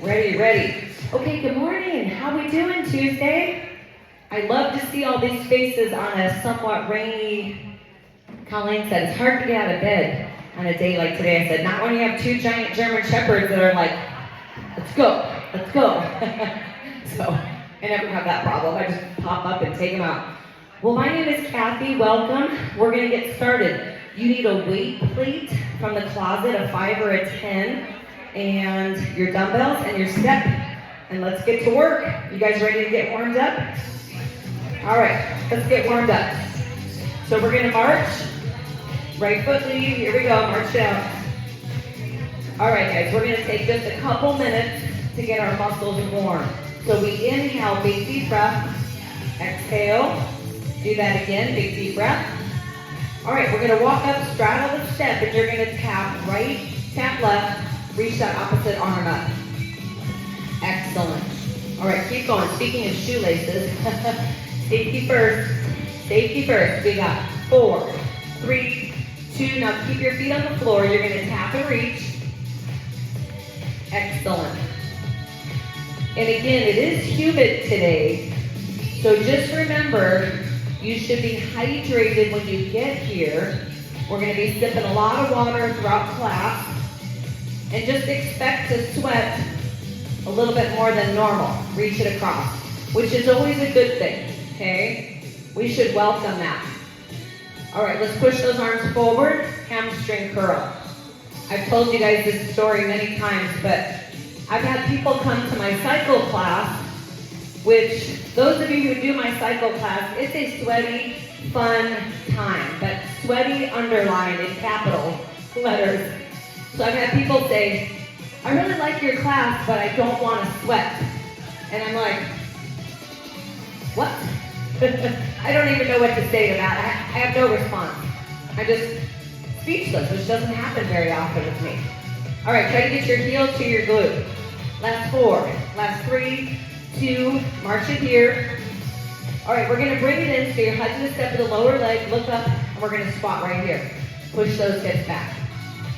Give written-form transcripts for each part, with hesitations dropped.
Ready, ready. Okay, good morning. How we doing Tuesday? I love to see all these faces on a somewhat rainy. Colleen said it's hard to get out of bed on a day like today. I said, not when you have two giant German shepherds that are like, let's go, let's go. So I never have that problem. I just pop up and take them out. Well, my name is Kathy. Welcome. We're going to get started. You need a weight plate from the closet, a 5 or a 10, and your dumbbells and your step. And let's get to work. You guys ready to get warmed up? All right, let's get warmed up. So we're going to march. Right foot lead. Here we go. March down. All right, guys. We're going to take just a couple minutes to get our muscles warm. So we inhale, big deep breath. Exhale. Do that again, big deep breath. All right, we're gonna walk up, straddle the step, and you're gonna tap right, tap left, reach that opposite arm up. Excellent. All right, keep going. Speaking of shoelaces, safety first, safety first. We got 4, 3, 2, now keep your feet on the floor. You're gonna tap and reach. Excellent. And again, it is humid today, so just remember, you should be hydrated when you get here. We're going to be sipping a lot of water throughout class. And just expect to sweat a little bit more than normal. Reach it across, which is always a good thing, okay? We should welcome that. All right, let's push those arms forward, hamstring curl. I've told you guys this story many times, but I've had people come to my cycle class, which those of you who do my cycle class, it's a sweaty, fun time, but sweaty underlined in capital letters. So I've had people say, I really like your class, but I don't want to sweat. And I'm like, what? I don't even know what to say to that. I have no response. I'm just speechless, which doesn't happen very often with me. All right, try to get your heel to your glute. Last 4, last 3, 2, march it here. All right, we're gonna bring it in, so you're hugging the step of the lower leg, look up, and we're gonna squat right here. Push those hips back.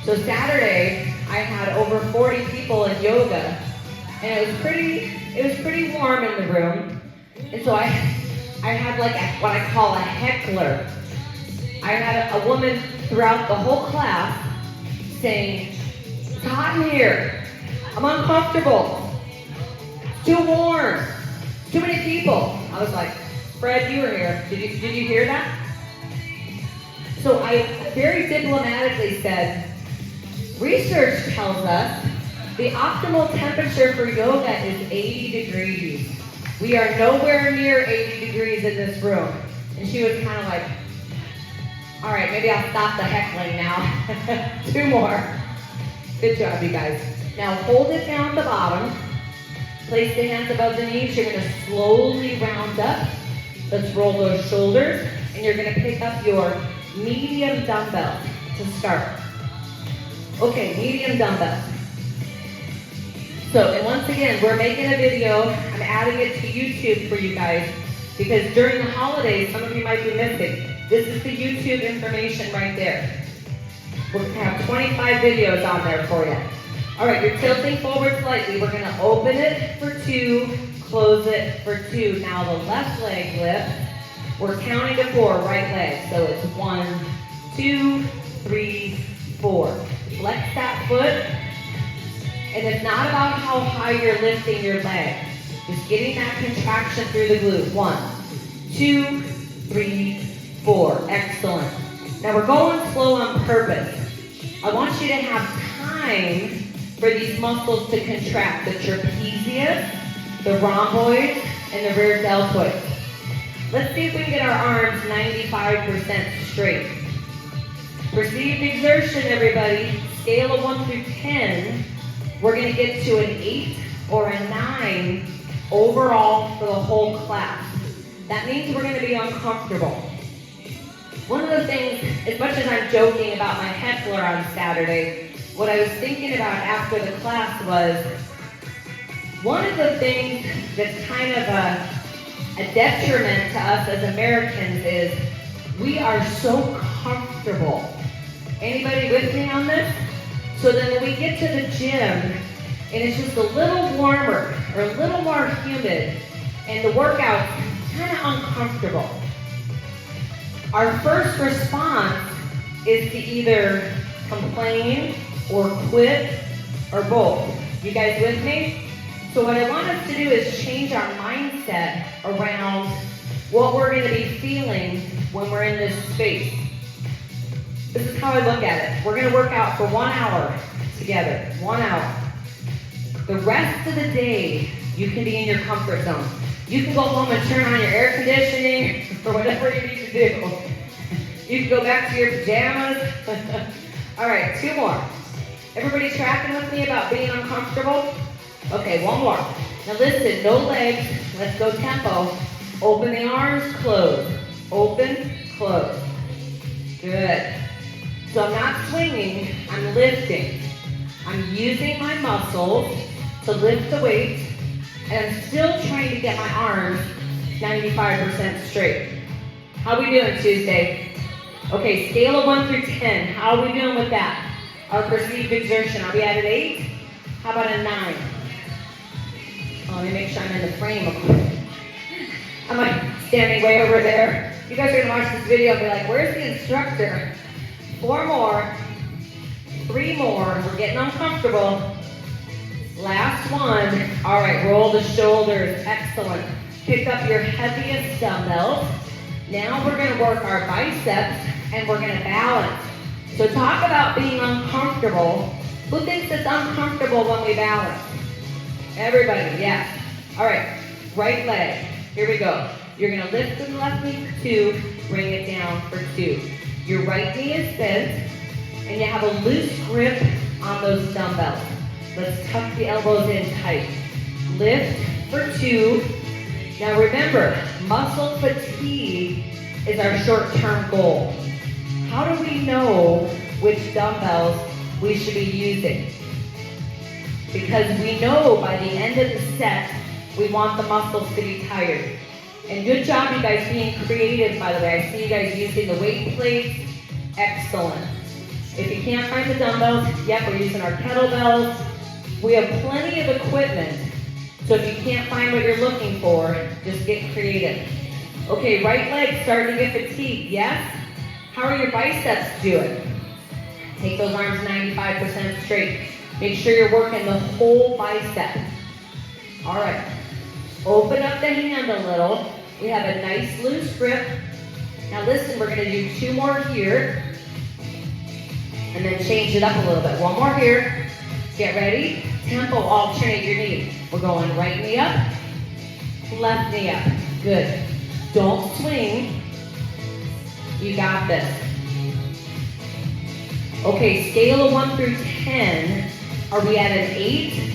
So Saturday, I had over 40 people in yoga, and it was pretty warm in the room. And so I had like what I call a heckler. I had a woman throughout the whole class saying, it's hot in here, I'm uncomfortable. Too warm. Too many people. I was like, Fred, you were here. Did you hear that? So I very diplomatically said, research tells us the optimal temperature for yoga is 80 degrees. We are nowhere near 80 degrees in this room. And she was kind of like, all right, maybe I'll stop the heckling now. 2 more. Good job, you guys. Now hold it down the bottom. Place the hands above the knees. You're going to slowly round up. Let's roll those shoulders. And you're going to pick up your medium dumbbell to start. Okay, medium dumbbell. So, and once again, we're making a video. I'm adding it to YouTube for you guys because during the holidays, some of you might be missing. This is the YouTube information right there. We're going to have 25 videos on there for you. All right, you're tilting forward slightly. We're going to open it for 2, close it for 2. Now the left leg lift. We're counting to 4, right leg. So it's 1, 2, 3, 4. Flex that foot. And it's not about how high you're lifting your leg. Just getting that contraction through the glute. 1, 2, 3, 4. Excellent. Now we're going slow on purpose. I want you to have time for these muscles to contract, the trapezius, the rhomboid, and the rear deltoid. Let's see if we can get our arms 95% straight. Perceived exertion, everybody. Scale of 1 through 10. We're going to get to an 8 or a 9 overall for the whole class. That means we're going to be uncomfortable. One of the things, as much as I'm joking about my heckler on Saturday, what I was thinking about after the class was, one of the things that's kind of a detriment to us as Americans is we are so comfortable. Anybody with me on this? So then when we get to the gym and it's just a little warmer or a little more humid, and the workout's kind of uncomfortable, our first response is to either complain or quit or both. You guys with me? So what I want us to do is change our mindset around what we're going to be feeling when we're in this space. This is how I look at it. We're going to work out for 1 hour together. 1 hour. The rest of the day, you can be in your comfort zone. You can go home and turn on your air conditioning or whatever you need to do. You can go back to your pajamas. All right, 2 more. Everybody tracking with me about being uncomfortable? Okay, 1 more. Now listen, no legs. Let's go tempo. Open the arms, close. Open, close. Good. So I'm not swinging, I'm lifting. I'm using my muscles to lift the weight, and I'm still trying to get my arms 95% straight. How are we doing Tuesday? Okay, scale of 1 through 10. How are we doing with that? Our perceived exertion. Are we at an 8? How about a 9? Oh, let me make sure I'm in the frame. I'm like standing way over there. You guys are gonna watch this video and be like, where's the instructor? 4 more. 3 more. We're getting uncomfortable. Last one. All right, roll the shoulders. Excellent. Pick up your heaviest dumbbells. Now we're gonna work our biceps and we're gonna balance. So talk about being uncomfortable. Who thinks it's uncomfortable when we balance? Everybody, yes. All right, right leg. Here we go. You're gonna lift the left knee for 2, bring it down for 2. Your right knee is bent, and you have a loose grip on those dumbbells. Let's tuck the elbows in tight. Lift for 2. Now remember, muscle fatigue is our short-term goal. How do we know which dumbbells we should be using? Because we know by the end of the set, we want the muscles to be tired. And good job, you guys, being creative, by the way. I see you guys using the weight plates. Excellent. If you can't find the dumbbells, yep, we're using our kettlebells. We have plenty of equipment. So if you can't find what you're looking for, just get creative. Okay, right leg starting to get fatigued, yes? How are your biceps doing? Take those arms 95% straight. Make sure you're working the whole bicep. All right. Open up the hand a little. We have a nice loose grip. Now listen, we're gonna do 2 more here. And then change it up a little bit. 1 more here. Get ready. Tempo, alternate your knee. We're going right knee up, left knee up. Good. Don't swing. You got this. Okay, scale of 1 through 10. Are we at an 8?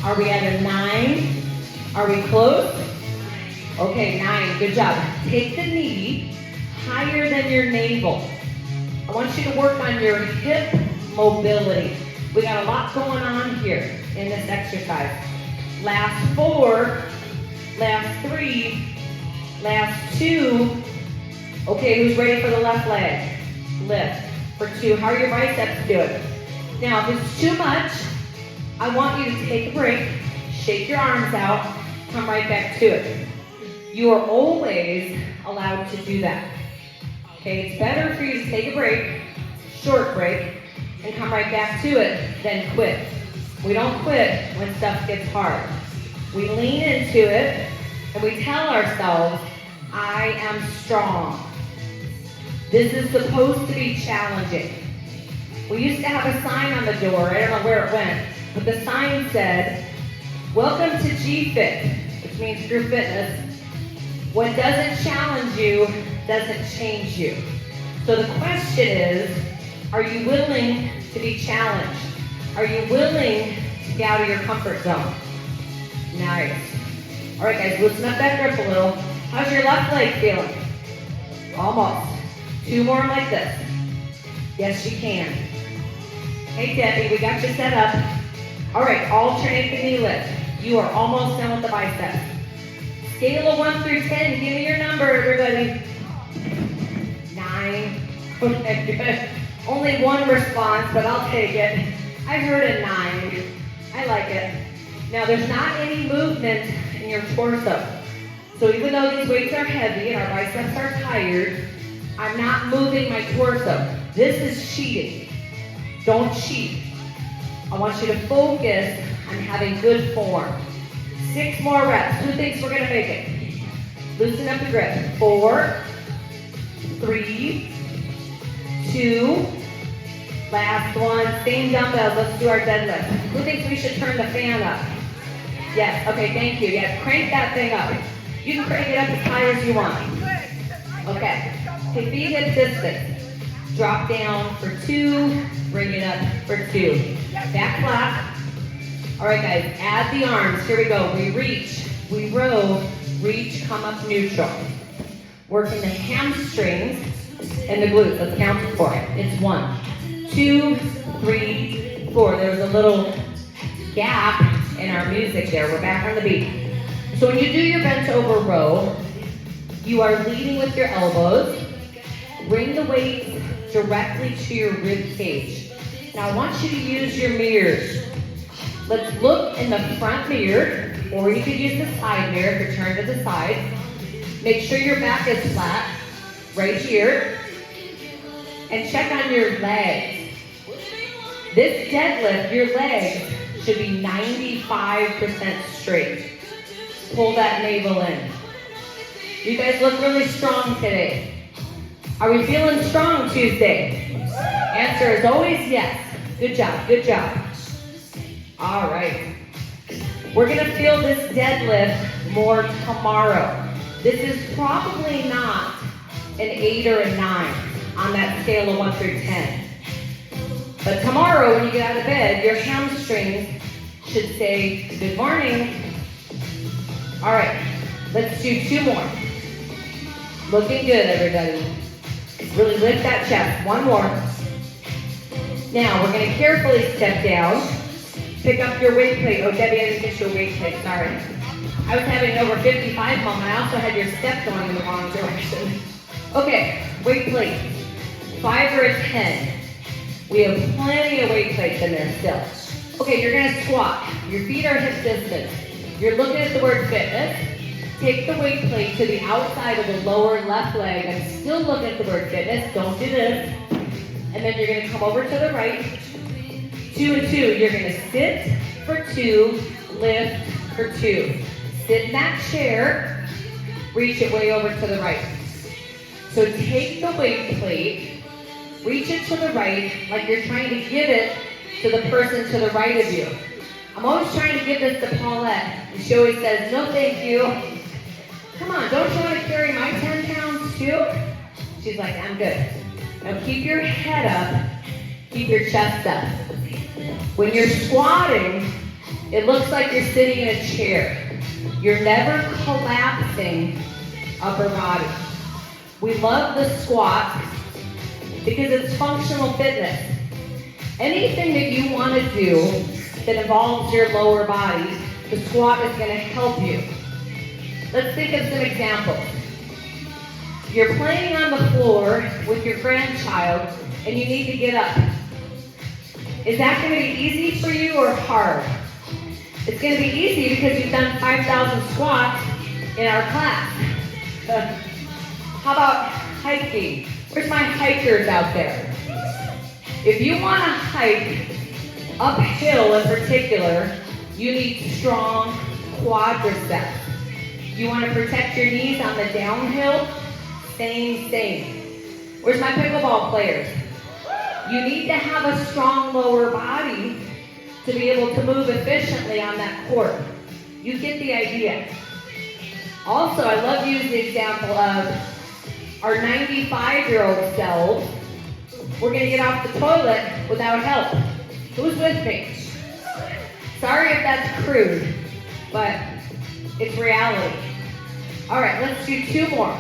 Are we at a 9? Are we close? Okay, 9, good job. Take the knee higher than your navel. I want you to work on your hip mobility. We got a lot going on here in this exercise. Last 4, last 3, last 2. Okay, who's ready for the left leg? Lift for 2. How are your biceps doing? Now, if it's too much, I want you to take a break, shake your arms out, come right back to it. You are always allowed to do that. Okay, it's better for you to take a break, short break, and come right back to it than quit. We don't quit when stuff gets hard. We lean into it and we tell ourselves, I am strong. This is supposed to be challenging. We used to have a sign on the door, I don't know where it went, but the sign said, welcome to G-Fit, which means group fitness. What doesn't challenge you doesn't change you. So the question is, are you willing to be challenged? Are you willing to get out of your comfort zone? Nice. All right, guys, loosen up that grip a little. How's your left leg feeling? Almost. 2 more like this. Yes, you can. Hey, Debbie, we got you set up. All right, alternate the knee lift. You are almost done with the biceps. Scale of 1 through 10. Give me your number, everybody. 9. Okay, good. Only 1 response, but I'll take it. I heard a 9. I like it. Now there's not any movement in your torso. So even though these weights are heavy and our biceps are tired, I'm not moving my torso. This is cheating. Don't cheat. I want you to focus on having good form. 6 more reps. Who thinks we're gonna make it? Loosen up the grip. 4, 3, 2, last one. Same dumbbells. Let's do our deadlift. Who thinks we should turn the fan up? Yes, okay, thank you. Yes, crank that thing up. You can crank it up as high as you want. Okay, take feet hip distance. Drop down for 2, bring it up for 2. Back flat. All right, guys, add the arms. Here we go. We reach, we row, reach, come up neutral. Working the hamstrings and the glutes. Let's count for it. It's 1, 2, 3, 4. There's a little gap in our music there. We're back on the beat. So when you do your bent over row, you are leading with your elbows. Bring the weight directly to your rib cage. Now I want you to use your mirrors. Let's look in the front mirror, or you could use the side mirror if you're turned to the side. Make sure your back is flat, right here. And check on your legs. This deadlift, your legs should be 95% straight. Pull that navel in. You guys look really strong today. Are we feeling strong Tuesday? Answer is always yes. Good job, good job. All right. We're gonna feel this deadlift more tomorrow. This is probably not an 8 or a 9 on that scale of 1 through 10. But tomorrow when you get out of bed, your hamstrings should say, good morning. All right, let's do 2 more. Looking good, everybody. Really lift that chest. 1 more. Now, we're gonna carefully step down. Pick up your weight plate. Oh, Debbie, I didn't get you a weight plate, sorry. I was having an over 55 moment. I also had your step going in the wrong direction. Okay, weight plate. 5 or a 10. We have plenty of weight plates in there still. Okay, you're gonna squat. Your feet are hip distance. You're looking at the word fitness. Take the weight plate to the outside of the lower left leg. I'm still looking at the word fitness. Don't do this. And then you're gonna come over to the right. 2 and 2. You're gonna sit for 2, lift for 2. Sit in that chair. Reach it way over to the right. So take the weight plate, reach it to the right like you're trying to give it to the person to the right of you. I'm always trying to give this to Paulette, and she always says, no thank you. Come on, don't you want to carry my 10 pounds too? She's like, I'm good. Now keep your head up, keep your chest up. When you're squatting, it looks like you're sitting in a chair. You're never collapsing upper body. We love the squat because it's functional fitness. Anything that you want to do that involves your lower body, the squat is going to help you. Let's think of some examples. You're playing on the floor with your grandchild and you need to get up. Is that going to be easy for you or hard? It's going to be easy because you've done 5,000 squats in our class. How about hiking? Where's my hikers out there? If you want to hike uphill in particular, you need strong quadriceps. You want to protect your knees on the downhill? Same. Where's my pickleball players? You need to have a strong lower body to be able to move efficiently on that court. You get the idea. Also, I love to use the example of our 95-year-old selves. We're going to get off the toilet without help. Who's with me? Sorry if that's crude, but it's reality. All right, let's do 2 more.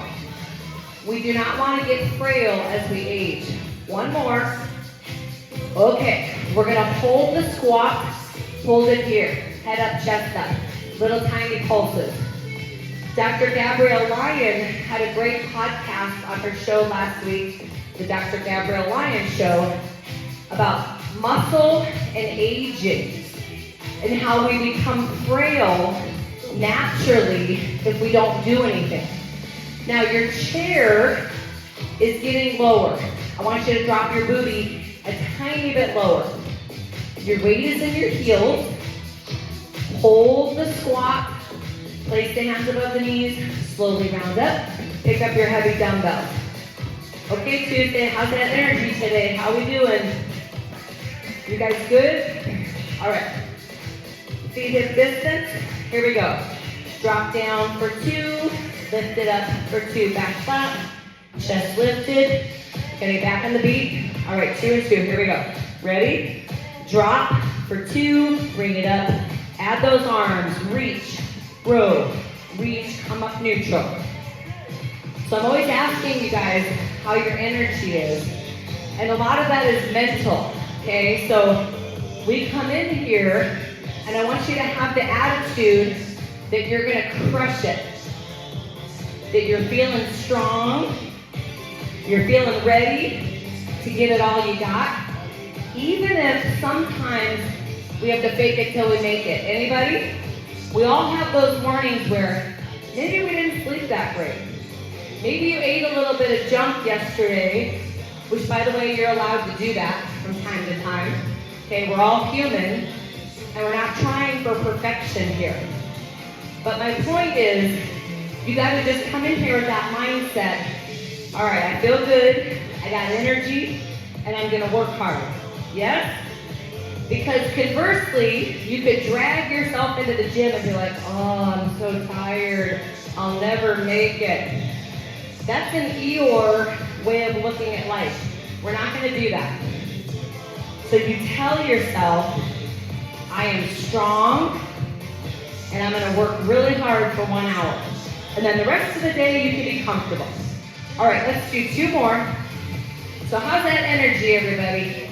We do not want to get frail as we age. 1 more. Okay, we're going to hold the squat. Hold it here. Head up, chest up. Little tiny pulses. Dr. Gabrielle Lyon had a great podcast on her show last week, the Dr. Gabrielle Lyon Show, about muscle and aging. and how we become frail naturally if we don't do anything. Now your chair is getting lower. I want you to drop your booty a tiny bit lower. Your weight is in your heels. Hold the squat. Place the hands above the knees. Slowly round up. Pick up your heavy dumbbells. Okay, Tuesday, how's that energy today? How we doing? You guys good? All right. Feet hip distance. Here we go. Drop down for 2. Lift it up for 2. Back flat. Chest lifted. Getting back on the beat. All right, 2 and 2. Here we go. Ready? Drop for 2. Bring it up. Add those arms. Reach. Row. Reach. Come up neutral. So I'm always asking you guys how your energy is. And a lot of that is mental. Okay? So we come in here and I want you to have the attitude that you're going to crush it. That you're feeling strong. You're feeling ready to give it all you got. Even if sometimes we have to fake it till we make it. Anybody? We all have those mornings where maybe we didn't sleep that great. Maybe you ate a little bit of junk yesterday, which by the way, you're allowed to do that from time to time. Okay, we're all human, and we're not trying for perfection here. But my point is, you gotta just come in here with that mindset. All right, I feel good, I got energy, and I'm gonna work hard. Yes? Because conversely, you could drag yourself into the gym and be like, oh, I'm so tired, I'll never make it. That's an Eeyore way of looking at life. We're not gonna do that. So you tell yourself, I am strong, and I'm gonna work really hard for 1 hour. And then the rest of the day, you can be comfortable. All right, let's do 2 more. So how's that energy, everybody?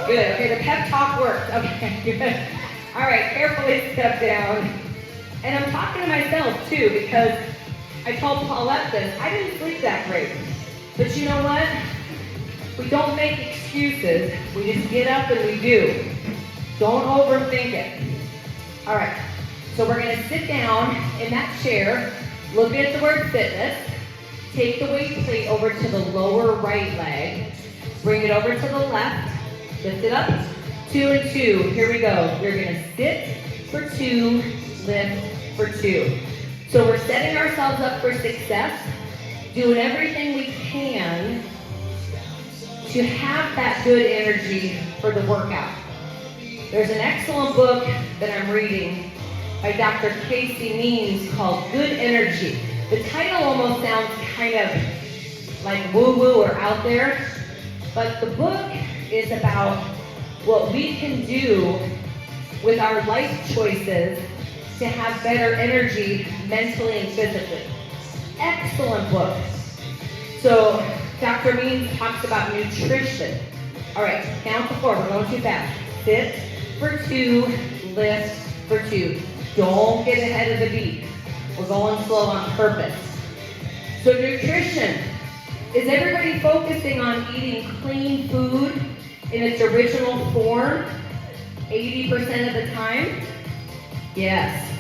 Good, okay, the pep talk worked. Okay, good. All right, carefully step down. And I'm talking to myself too, because I told Paulette this, I didn't sleep that great. But you know what? We don't make excuses, we just get up and we do. Don't overthink it. All right, so we're gonna sit down in that chair, look at the word fitness, take the weight plate over to the lower right leg, bring it over to the left, lift it up, 2 and 2, here we go. We're gonna sit for 2, lift for 2. So we're setting ourselves up for success, doing everything we can to have that good energy for the workout. There's an excellent book that I'm reading by Dr. Casey Means called Good Energy. The title almost sounds kind of like woo-woo or out there, but the book is about what we can do with our life choices to have better energy mentally and physically. Excellent book. So Dr. Means talks about nutrition. All right, count to 4, we're going too fast. Sit for 2, lift for 2. Don't get ahead of the beat. We're going slow on purpose. So nutrition. Is everybody focusing on eating clean food in its original form 80% of the time? Yes.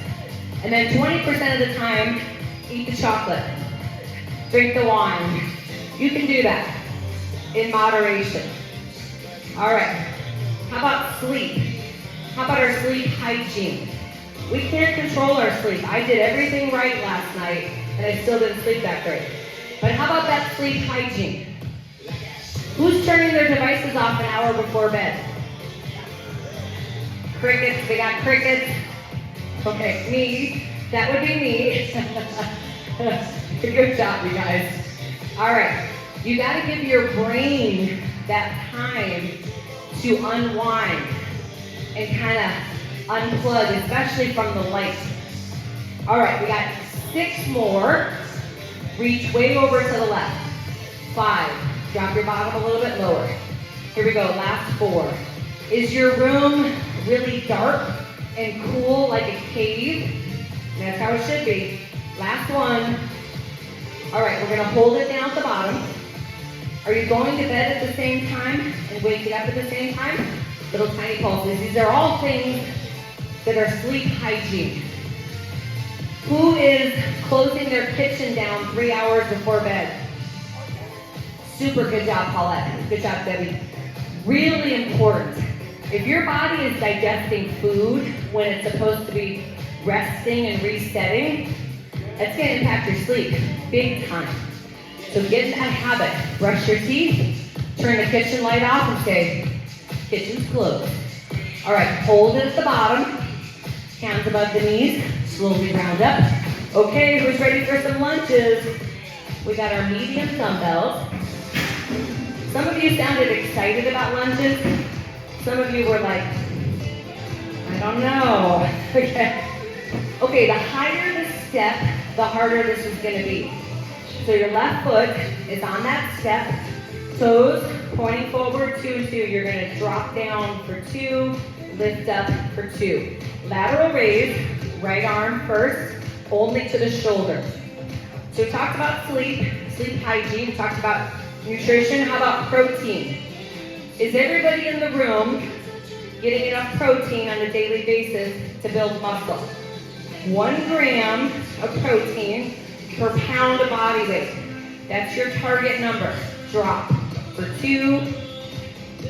And then 20% of the time, eat the chocolate. Drink the wine. You can do that in moderation. All right. How about sleep? How about our sleep hygiene? We can't control our sleep. I did everything right last night, and I still didn't sleep that great. But how about that sleep hygiene? Who's turning their devices off an hour before bed? Crickets, they got crickets. Okay, me, that would be me. Good job, you guys. All right, you gotta give your brain that time to unwind and kind of unplug, especially from the light. All right, we got 6 more. Reach way over to the left. 5, drop your bottom a little bit lower. Here we go, last 4. Is your room really dark and cool like a cave? That's how it should be. Last 1. All right, we're gonna hold it down at the bottom. Are you going to bed at the same time and waking up at the same time? Little tiny pulses. These are all things that are sleep hygiene. Who is closing their kitchen down 3 hours before bed? Super good job, Paulette. Good job, Debbie. Really important. If your body is digesting food when it's supposed to be resting and resetting, that's going to impact your sleep big time. So get in that habit. Brush your teeth, turn the kitchen light off and say, kitchen's closed. All right, hold it at the bottom, hands above the knees, slowly round up. Okay, who's ready for some lunges? We got our medium dumbbells. Some of you sounded excited about lunges. Some of you were like, I don't know. Okay, the higher the step, the harder this is going to be. So your left foot is on that step, toes pointing forward, 2, 2. You're going to drop down for 2, lift up for 2. Lateral raise, right arm first, only to the shoulder. So we talked about sleep hygiene, we talked about nutrition. How about protein? Is everybody in the room getting enough protein on a daily basis to build muscle? 1 gram of protein per pound of body weight. That's your target number. Drop for 2.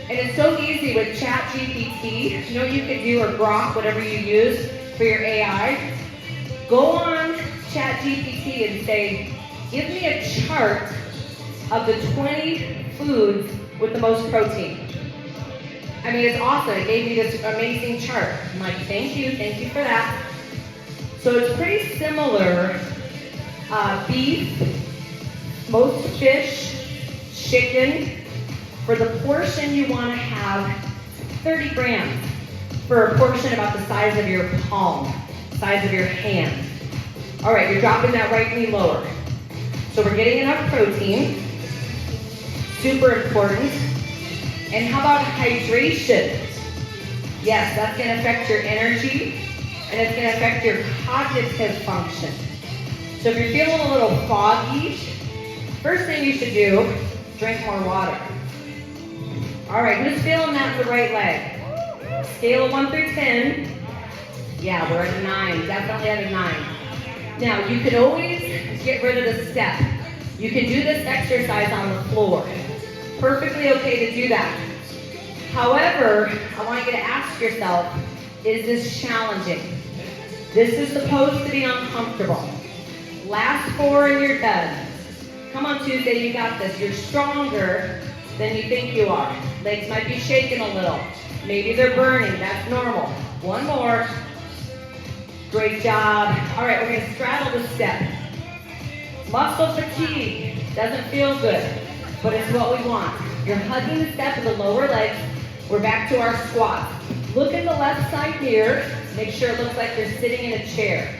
And it's so easy with ChatGPT. You know what you could do, or Grok, whatever you use for your AI? Go on ChatGPT and say, give me a chart of the 20 foods with the most protein. I mean, it's awesome. It gave me this amazing chart. I'm like, thank you for that. So it's pretty similar. Beef, most fish, chicken. For the portion you want to have 30 grams for a portion about the size of your palm, size of your hand. All right, you're dropping that right knee lower. So we're getting enough protein. Super important. And how about hydration? Yes, that's going to affect your energy, and it's going to affect your cognitive function. So if you're feeling a little foggy, first thing you should do, drink more water. All right, who's feeling that in the right leg? Scale of 1 through 10. Yeah, we're at a 9, definitely at a 9. Now, you can always get rid of the step. You can do this exercise on the floor. Perfectly okay to do that. However, I want you to ask yourself, is this challenging? This is supposed to be uncomfortable. Last 4 and you're done. Come on, Tuesday, you got this. You're stronger than you think you are. Legs might be shaking a little. Maybe they're burning. That's normal. 1 more. Great job. All right, we're going to straddle the step. Muscle fatigue doesn't feel good, but it's what we want. You're hugging the step of the lower legs. We're back to our squats. Look in the left side here. Make sure it looks like you're sitting in a chair.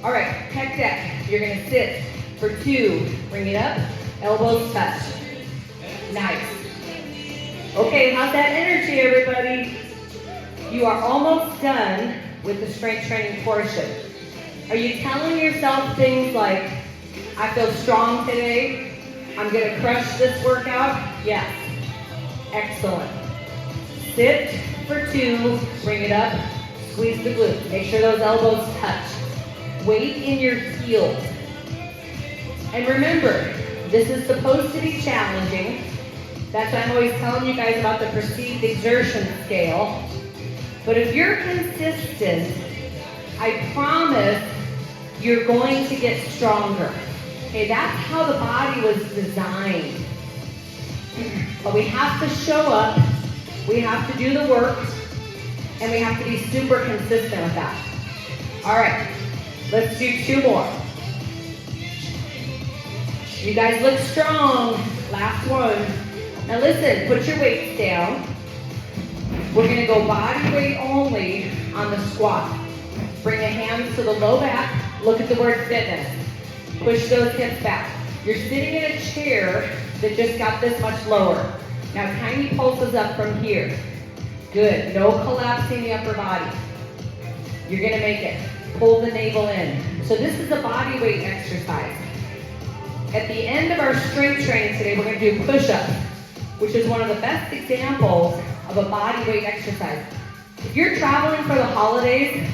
All right, pec deck. You're going to sit for 2. Bring it up. Elbows touch. Nice. Okay, how's that energy, everybody? You are almost done with the strength training portion. Are you telling yourself things like, I feel strong today, I'm going to crush this workout? Yes. Excellent. Sit for 2, bring it up, squeeze the glutes. Make sure those elbows touch. Weight in your heels. And remember, this is supposed to be challenging. That's why I'm always telling you guys about the perceived exertion scale. But if you're consistent, I promise you're going to get stronger. Okay, that's how the body was designed. But we have to show up, we have to do the work, and we have to be super consistent with that. All right, let's do 2 more. You guys look strong. Last one. Now listen, put your weights down. We're going to go body weight only on the squat. Bring the hands to the low back. Look at the word fitness. Push those hips back. You're sitting in a chair that just got this much lower. Now tiny pulses up from here. Good. No collapsing the upper body. You're going to make it. Pull the navel in. So this is a body weight exercise. At the end of our strength training today, we're going to do push-ups, which is one of the best examples of a body weight exercise. If you're traveling for the holidays,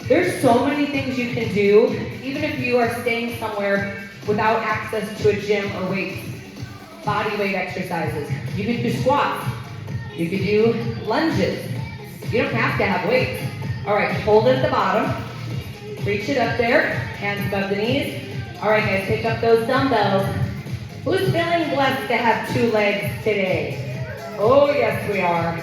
There's so many things you can do, even if you are staying somewhere without access to a gym or weights. Body weight exercises. You could do squats. You could do lunges. You don't have to have weights. All right, hold it at the bottom. Reach it up there, hands above the knees. All right, guys, pick up those dumbbells. Who's feeling blessed to have 2 legs today? Oh, yes, we are.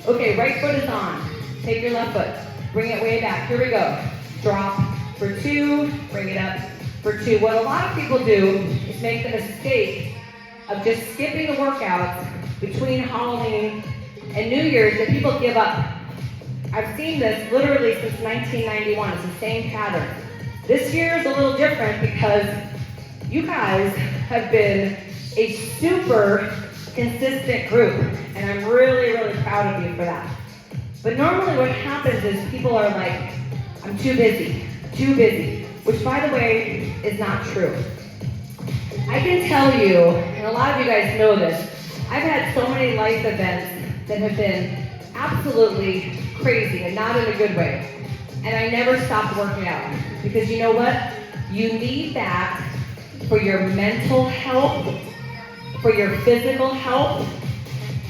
Okay, right foot is on. Take your left foot. Bring it way back. Here we go. Drop for 2. Bring it up for 2. What a lot of people do is make the mistake of just skipping the workouts between Halloween and New Year's, and people give up. I've seen this literally since 1991. It's the same pattern. This year is a little different because you guys have been a super consistent group, and I'm really, really proud of you for that. But normally what happens is people are like, I'm too busy, which by the way is not true. I can tell you, and a lot of you guys know this, I've had so many life events that have been absolutely crazy and not in a good way. And I never stopped working out. Because you know what? You need that for your mental health, for your physical health.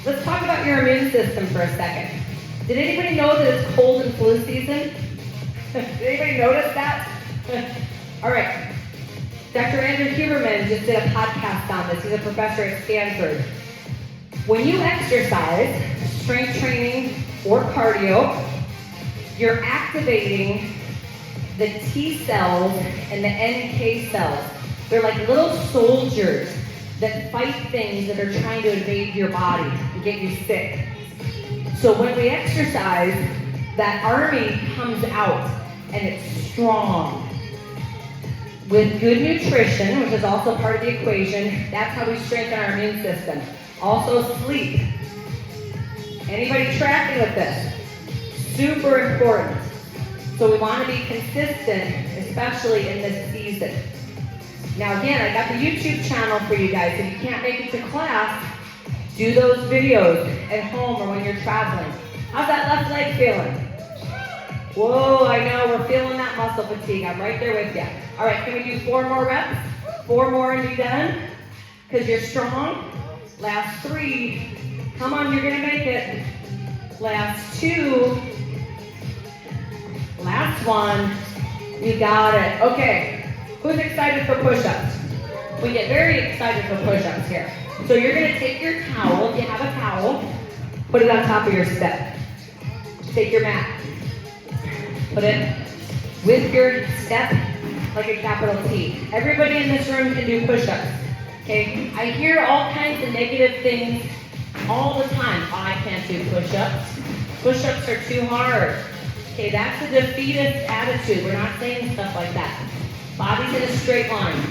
Let's talk about your immune system for a second. Did anybody know that it's cold and flu season? Did anybody notice that? All right. Dr. Andrew Huberman just did a podcast on this. He's a professor at Stanford. When you exercise, strength training or cardio, you're activating the T cells and the NK cells. They're like little soldiers that fight things that are trying to invade your body and get you sick. So when we exercise, that army comes out and it's strong. With good nutrition, which is also part of the equation, that's how we strengthen our immune system. Also sleep. Anybody tracking with this? Super important. So we want to be consistent, especially in this season. Now again, I got the YouTube channel for you guys. If you can't make it to class, do those videos at home or when you're traveling. How's that left leg feeling? Whoa, I know, we're feeling that muscle fatigue. I'm right there with you. All right, can we do 4 more reps? 4 more and be done? Because you're strong. Last 3. Come on, you're gonna make it. Last 2. Last 1. You got it. Okay, who's excited for push-ups? We get very excited for push-ups here. So you're gonna take your towel, if you have a towel, put it on top of your step. Take your mat. Put it with your step like a capital T. Everybody in this room can do push-ups, okay? I hear all kinds of negative things all the time. Oh, I can't do push-ups. Push-ups are too hard. Okay, that's a defeatist attitude. We're not saying stuff like that. Body's in a straight line.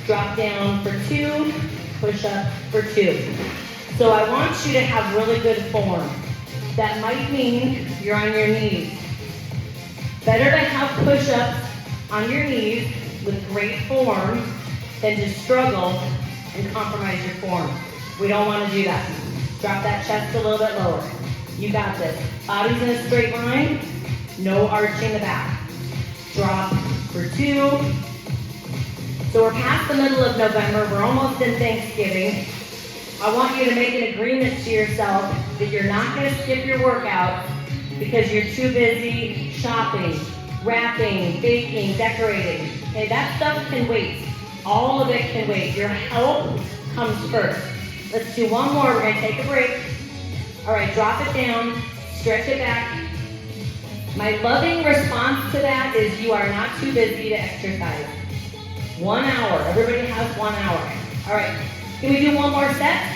Drop down for 2, push up for 2. So I want you to have really good form. That might mean you're on your knees. Better to have push-ups on your knees with great form than to struggle and compromise your form. We don't want to do that. Drop that chest a little bit lower. You got this. Body's in a straight line, no arch in the back. Drop for 2. So we're past the middle of November, we're almost in Thanksgiving. I want you to make an agreement to yourself that you're not going to skip your workout because you're too busy shopping, wrapping, baking, decorating. Okay, that stuff can wait. All of it can wait. Your health comes first. Let's do 1 more. We're going to take a break. All right, drop it down, stretch it back. My loving response to that is you are not too busy to exercise. 1 hour. Everybody has 1 hour. All right, can we do 1 more set?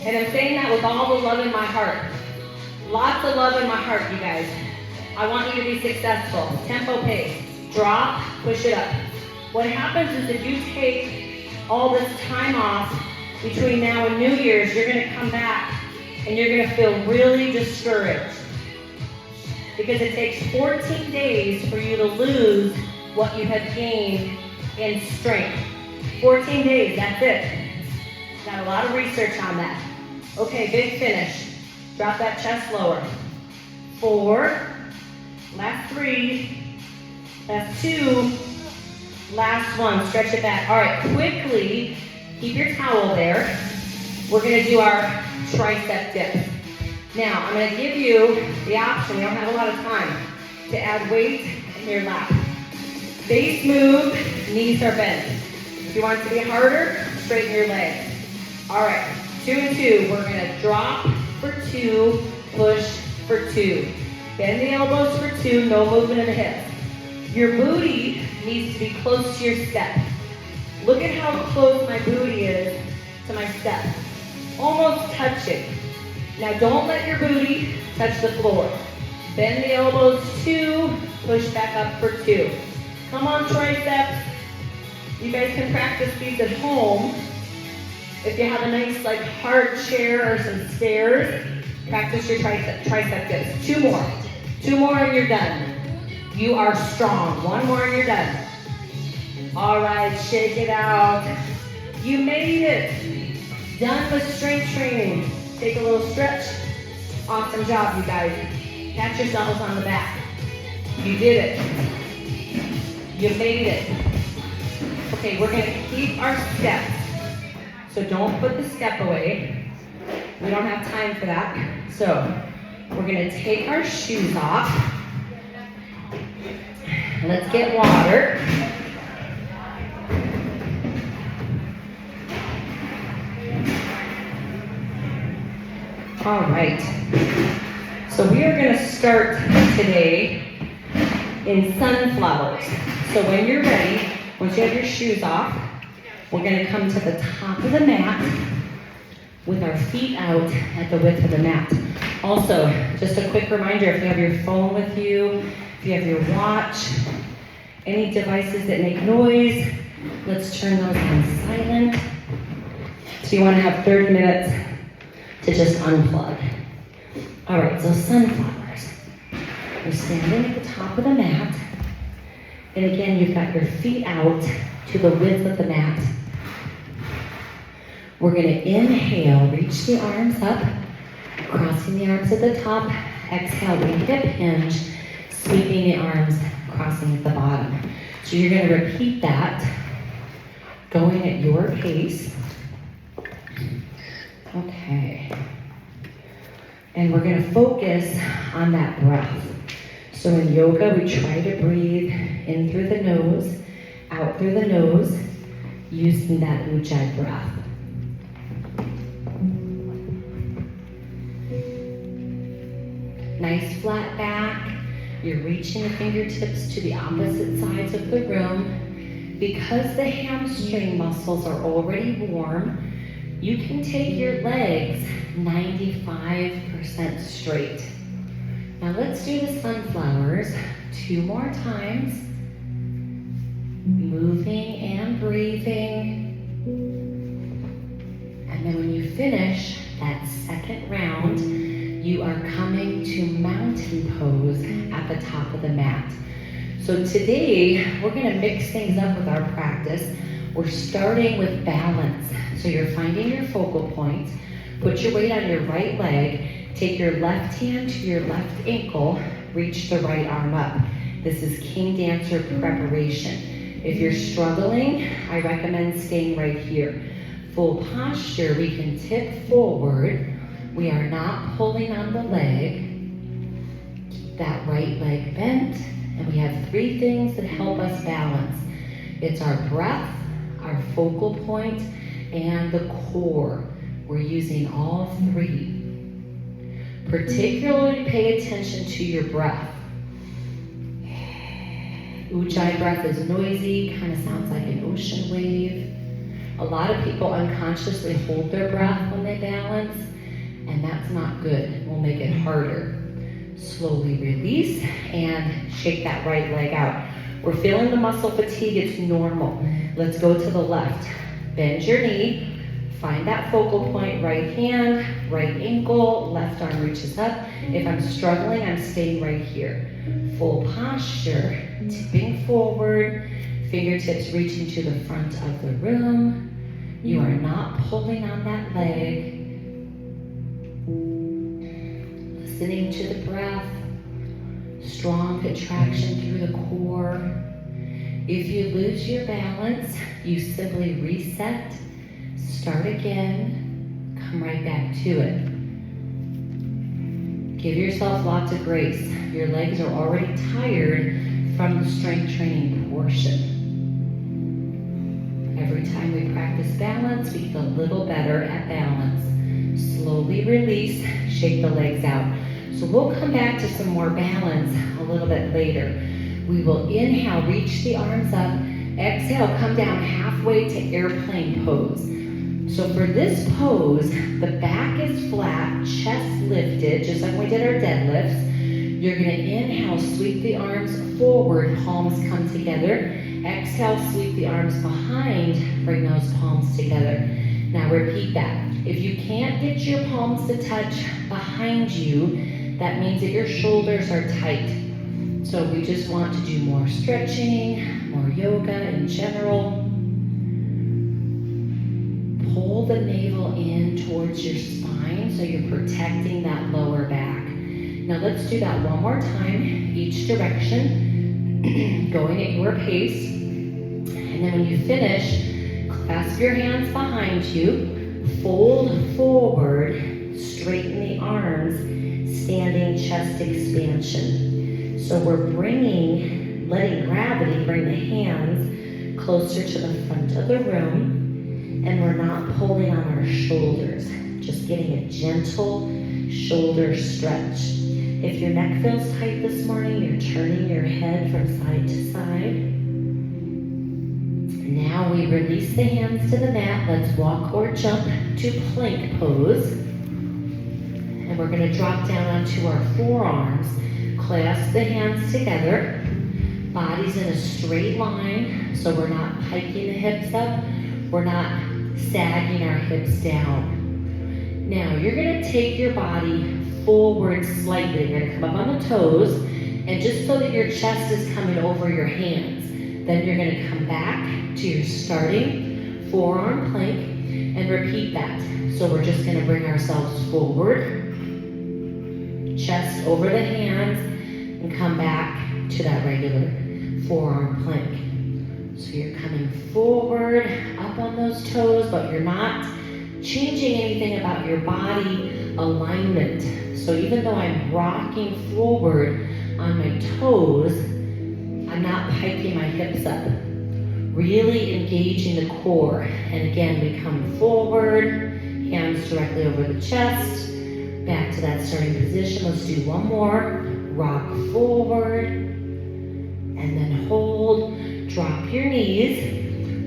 And I'm saying that with all the love in my heart. Lots of love in my heart, you guys. I want you to be successful. Tempo pace. Drop, push it up. What happens is if you take all this time off between now and New Year's, you're going to come back and you're going to feel really discouraged. Because it takes 14 days for you to lose what you have gained in strength. 14 days, that's it. Got a lot of research on that. Okay, big finish. Drop that chest lower. 4, last 3, That's 2. Last one, stretch it back. All right, quickly, keep your towel there. We're gonna do our tricep dips. Now, I'm gonna give you the option, we don't have a lot of time, to add weight in your lap. Base move, knees are bent. If you want it to be harder, straighten your legs. All right, 2 and 2. We're gonna drop for 2, push for 2. Bend the elbows for 2, no movement of the hips. Your booty needs to be close to your step. Look at how close my booty is to my step. Almost touching. Now don't let your booty touch the floor. Bend the elbows 2, push back up for 2. Come on, triceps. You guys can practice these at home. If you have a nice hard chair or some stairs, practice your tricep dips. 2 more. 2 more and you're done. You are strong. 1 more and you're done. All right, shake it out. You made it. Done with strength training. Take a little stretch. Awesome job, you guys. Pat yourselves on the back. You did it. You made it. Okay, we're gonna keep our steps. So don't put the step away. We don't have time for that. So we're gonna take our shoes off. Let's get water. All right. So we are going to start today in sunflowers. So when you're ready, once you have your shoes off, we're going to come to the top of the mat with our feet out at the width of the mat. Also, just a quick reminder, if you have your phone with you, if you have your watch, any devices that make noise, let's turn those on silent. So you want to have 30 minutes to just unplug. All right, so sunflowers. You're standing at the top of the mat. And again, you've got your feet out to the width of the mat. We're gonna inhale, reach the arms up, crossing the arms at the top. Exhale, we hip hinge, sweeping the arms, crossing at the bottom. So you're gonna repeat that, going at your pace. Okay. And we're gonna focus on that breath. So in yoga, we try to breathe in through the nose, out through the nose, using that ujjayi breath. Nice flat back. You're reaching the fingertips to the opposite sides of the room. Because the hamstring muscles are already warm, you can take your legs 95% straight. Now let's do the sunflowers 2 more times. Moving and breathing. And then when you finish that second round, you are coming to mountain pose at the top of the mat. So today, we're gonna mix things up with our practice. We're starting with balance. So you're finding your focal point. Put your weight on your right leg. Take your left hand to your left ankle. Reach the right arm up. This is King Dancer preparation. If you're struggling, I recommend staying right here. Full posture, we can tip forward. We are not pulling on the leg. Keep that right leg bent. And we have 3 things that help us balance. It's our breath, our focal point, and the core. We're using all 3. Particularly pay attention to your breath. Ujjayi breath is noisy, kind of sounds like an ocean wave. A lot of people unconsciously hold their breath when they balance, and that's not good. It will make it harder. Slowly release and shake that right leg out. We're feeling the muscle fatigue, it's normal. Let's go to the left. Bend your knee, find that focal point, right hand, right ankle, left arm reaches up. If I'm struggling, I'm staying right here. Full posture, tipping forward, fingertips reaching to the front of the room. You are not pulling on that leg. Listening to the breath, strong contraction through the core. If you lose your balance, you simply reset, start again, come right back to it. Give yourself lots of grace. Your legs are already tired from the strength training portion. Every time we practice balance, we get a little better at balance. Slowly release, shake the legs out. So we'll come back to some more balance a little bit later. We will inhale, reach the arms up. Exhale, come down halfway to airplane pose. So for this pose, the back is flat, chest lifted, just like we did our deadlifts. You're gonna inhale, sweep the arms forward, palms come together. Exhale, sweep the arms behind, bring those palms together. Now repeat that. If you can't get your palms to touch behind you, that means that your shoulders are tight. So we just want to do more stretching, more yoga in general. Pull the navel in towards your spine so you're protecting that lower back. Now let's do that one more time, each direction, going at your pace. And then when you finish, clasp your hands behind you, fold forward, straighten the arms, standing chest expansion. So we're letting gravity bring the hands closer to the front of the room, and we're not pulling on our shoulders, just getting a gentle shoulder stretch. If your neck feels tight this morning, you're turning your head from side to side. Now we release the hands to the mat. Let's walk or jump to plank pose. And we're going to drop down onto our forearms. Clasp the hands together. Body's in a straight line, so we're not hiking the hips up. We're not sagging our hips down. Now you're going to take your body forward slightly. You're going to come up on the toes, and just so that your chest is coming over your hands. Then you're going to come back to your starting forearm plank and repeat that. So we're just going to bring ourselves forward, chest over the hands, and come back to that regular forearm plank. So you're coming forward, up on those toes, but you're not changing anything about your body alignment. So even though I'm rocking forward on my toes, I'm not hiking my hips up. Really engaging the core. And again, we come forward, hands directly over the chest, back to that starting position. Let's do one more. Rock forward, and then hold. Drop your knees,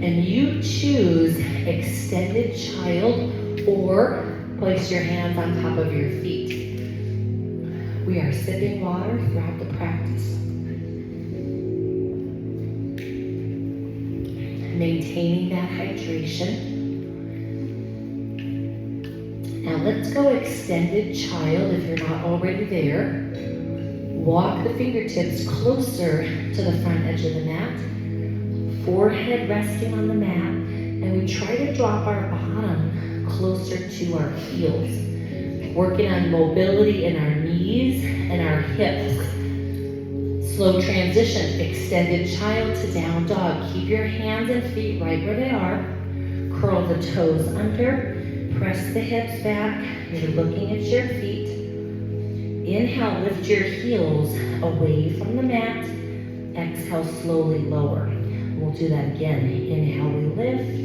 and you choose extended child or place your hands on top of your feet. We are sipping water throughout the practice. Maintaining that hydration. Now let's go extended child if you're not already there. Walk the fingertips closer to the front edge of the mat. Forehead resting on the mat, and we try to drop our bottom closer to our heels. Working on mobility in our knees and our hips. Slow transition, extended child to down dog. Keep your hands and feet right where they are. Curl the toes under, press the hips back. You're looking at your feet. Inhale, lift your heels away from the mat. Exhale, slowly lower. We'll do that again. Inhale, we lift.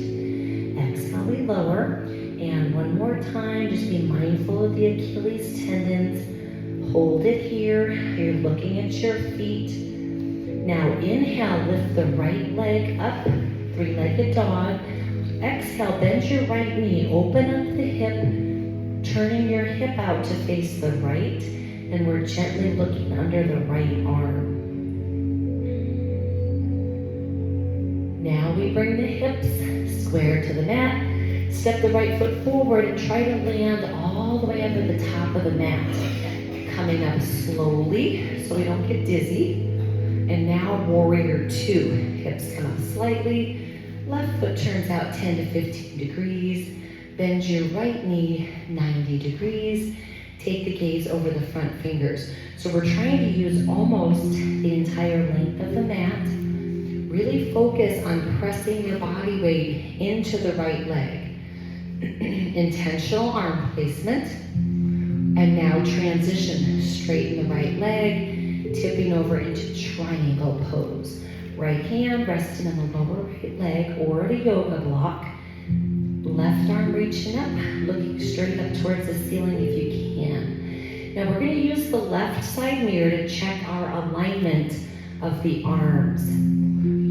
Exhale, we lower. And one more time, just be mindful of the Achilles tendons. Hold it here. You're looking at your feet. Now inhale, lift the right leg up, three-legged dog. Exhale, bend your right knee, open up the hip, turning your hip out to face the right, and we're gently looking under the right arm. Now we bring the hips square to the mat. Step the right foot forward and try to land all the way up at the top of the mat. Coming up slowly so we don't get dizzy. And now warrior two. Hips come up slightly. Left foot turns out 10 to 15 degrees. Bend your right knee 90 degrees. Take the gaze over the front fingers. So we're trying to use almost the entire length of the mat. Really focus on pressing your body weight into the right leg. Intentional arm placement. And now transition, straighten the right leg, tipping over into triangle pose. Right hand resting on the lower right leg or the yoga block. Left arm reaching up, looking straight up towards the ceiling if you can. Now we're going to use the left side mirror to check our alignment of the arms.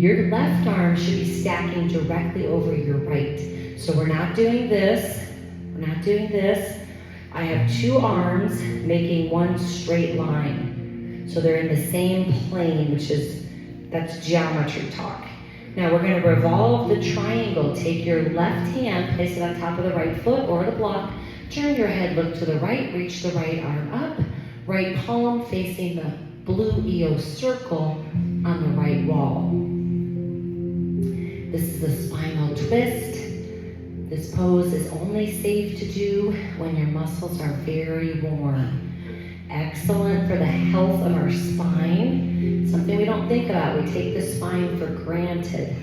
Your left arm should be stacking directly over your right. So we're not doing this, we're not doing this. I have two arms making one straight line. So they're in the same plane, that's geometry talk. Now we're going to revolve the triangle. Take your left hand, place it on top of the right foot or the block. Turn your head, look to the right, reach the right arm up. Right palm facing the blue EO circle on the right wall. This is a spinal twist. This pose is only safe to do when your muscles are very warm. Excellent for the health of our spine. Something we don't think about. We take the spine for granted.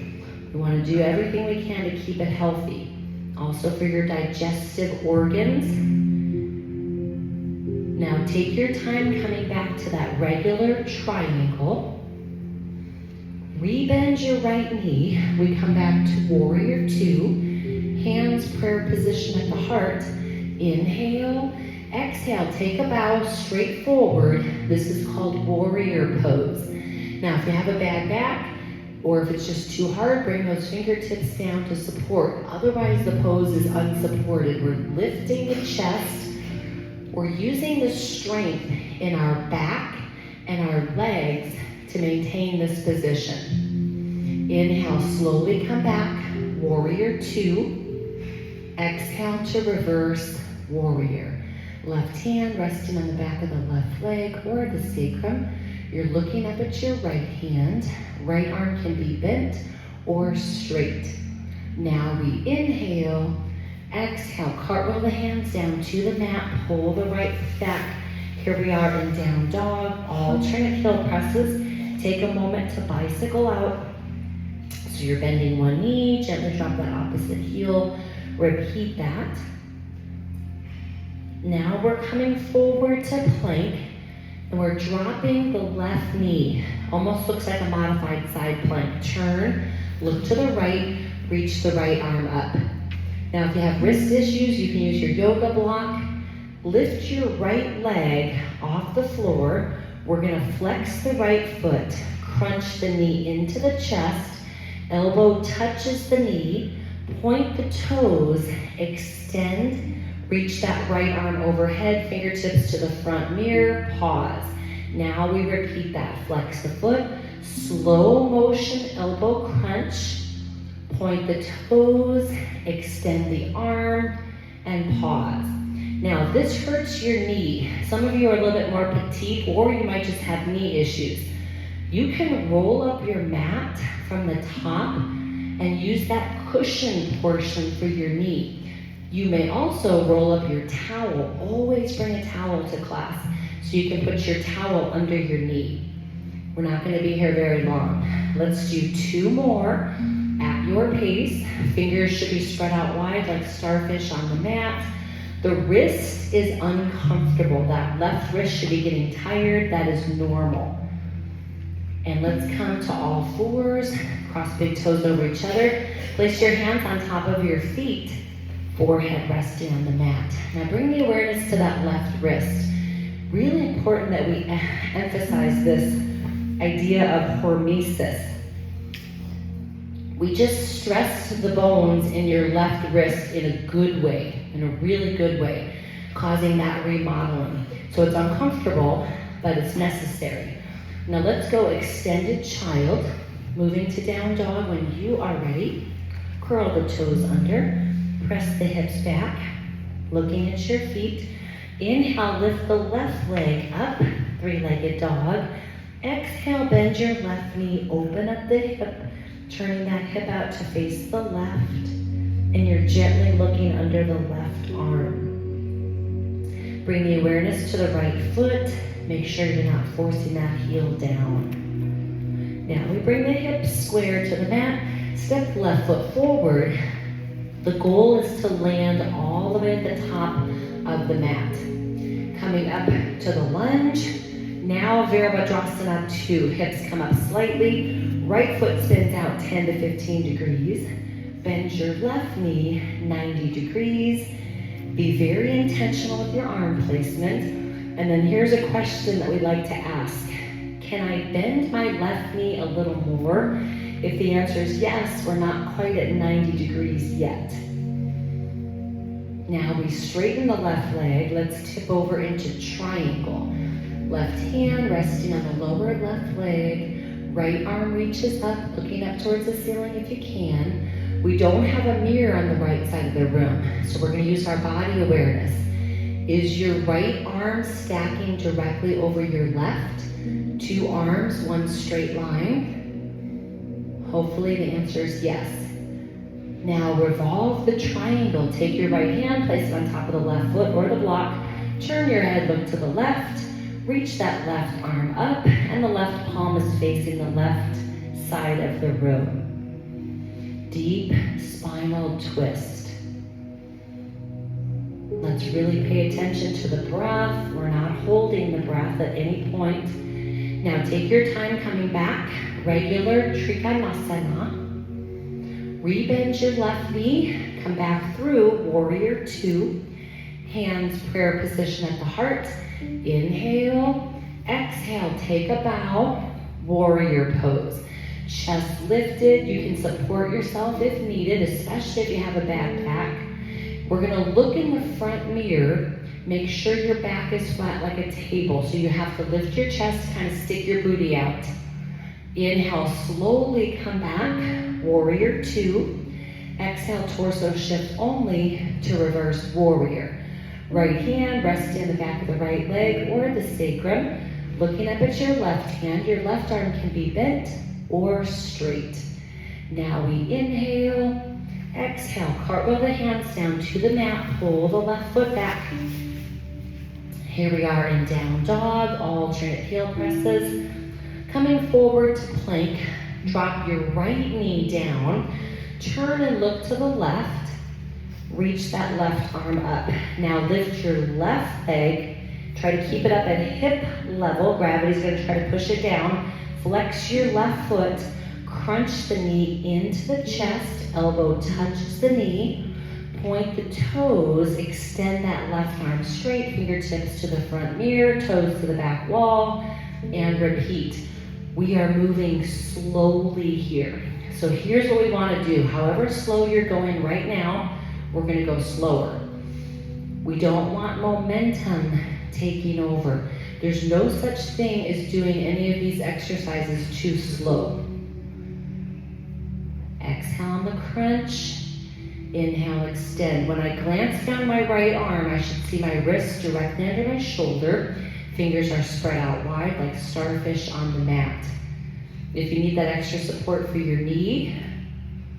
We want to do everything we can to keep it healthy. Also for your digestive organs. Now take your time coming back to that regular triangle. Rebend your right knee. We come back to warrior two. Hands prayer position at the heart. Inhale, exhale, take a bow straight forward. This is called warrior pose. Now if you have a bad back or if it's just too hard, bring those fingertips down to support. Otherwise the pose is unsupported. We're lifting the chest. We're using the strength in our back and our legs to maintain this position. Inhale, slowly come back, warrior two. Exhale to reverse warrior. Left hand resting on the back of the left leg or the sacrum. You're looking up at your right hand. Right arm can be bent or straight. Now we inhale, exhale, cartwheel the hands down to the mat, pull the right foot back. Here we are in down dog, alternate heel presses. Take a moment to bicycle out. So you're bending one knee, gently drop that opposite heel. Repeat that. Now we're coming forward to plank and we're dropping the left knee. Almost looks like a modified side plank. Turn, look to the right, reach the right arm up. Now if you have wrist issues, you can use your yoga block. Lift your right leg off the floor. We're going to flex the right foot, crunch the knee into the chest, elbow touches the knee. Point the toes, extend, reach that right arm overhead, fingertips to the front mirror, pause. Now we repeat that, flex the foot, slow motion elbow crunch, point the toes, extend the arm, and pause. Now if this hurts your knee, some of you are a little bit more petite or you might just have knee issues. You can roll up your mat from the top and use that cushion portion for your knee. You may also roll up your towel. Always bring a towel to class so you can put your towel under your knee. We're not going to be here very long. Let's do two more at your pace. Fingers should be spread out wide like starfish on the mat. The wrist is uncomfortable. That left wrist should be getting tired. That is normal. And let's come to all fours. Cross big toes over each other. Place your hands on top of your feet. Forehead resting on the mat. Now bring the awareness to that left wrist. Really important that we emphasize this idea of hormesis. We just stressed the bones in your left wrist in a good way, in a really good way, causing that remodeling. So it's uncomfortable, but it's necessary. Now let's go extended child, moving to down dog when you are ready. Curl the toes under, press the hips back, looking at your feet. Inhale, lift the left leg up, three-legged dog. Exhale, bend your left knee, open up the hip, turning that hip out to face the left, and you're gently looking under the left arm. Bring the awareness to the right foot. Make sure you're not forcing that heel down. Now we bring the hips square to the mat, step the left foot forward. The goal is to land all the way at the top of the mat. Coming up to the lunge. Now Virabhadrasana 2. Hips come up slightly. Right foot spins out 10 to 15 degrees. Bend your left knee 90 degrees. Be very intentional with your arm placement. And then here's a question that we like to ask. Can I bend my left knee a little more? If the answer is yes, we're not quite at 90 degrees yet. Now we straighten the left leg. Let's tip over into triangle. Left hand resting on the lower left leg. Right arm reaches up, looking up towards the ceiling if you can. We don't have a mirror on the right side of the room, so we're going to use our body awareness. Is your right arm stacking directly over your left? 2 arms, one straight line. Hopefully the answer is yes. Now revolve the triangle. Take your right hand, place it on top of the left foot or the block. Turn your head, look to the left. Reach that left arm up, and the left palm is facing the left side of the room. Deep spinal twist. Let's really pay attention to the breath. We're not holding the breath at any point. Now take your time coming back. Regular Trikonasana. Rebend your left knee. Come back through Warrior 2. Hands prayer position at the heart. Inhale. Exhale. Take a bow. Warrior pose. Chest lifted. You can support yourself if needed, especially if you have a backpack. We're going to look in the front mirror. Make sure your back is flat like a table. So you have to lift your chest, kind of stick your booty out. Inhale, slowly come back. Warrior 2. Exhale, torso shift only to reverse warrior. Right hand resting on the back of the right leg or the sacrum. Looking up at your left hand. Your left arm can be bent or straight. Now we inhale. Exhale, cartwheel the hands down to the mat. Pull the left foot back. Here we are in down dog, alternate heel presses. Coming forward to plank, drop your right knee down. Turn and look to the left. Reach that left arm up. Now lift your left leg. Try to keep it up at hip level. Gravity's going to try to push it down. Flex your left foot. Crunch the knee into the chest. Elbow touches the knee. Point the toes. Extend that left arm straight. Fingertips to the front mirror. Toes to the back wall. And repeat. We are moving slowly here. So here's what we want to do. However slow you're going right now, we're going to go slower. We don't want momentum taking over. There's no such thing as doing any of these exercises too slow. Exhale on the crunch. Inhale, extend. When I glance down my right arm, I should see my wrist directly under my shoulder. Fingers are spread out wide like starfish on the mat. If you need that extra support for your knee,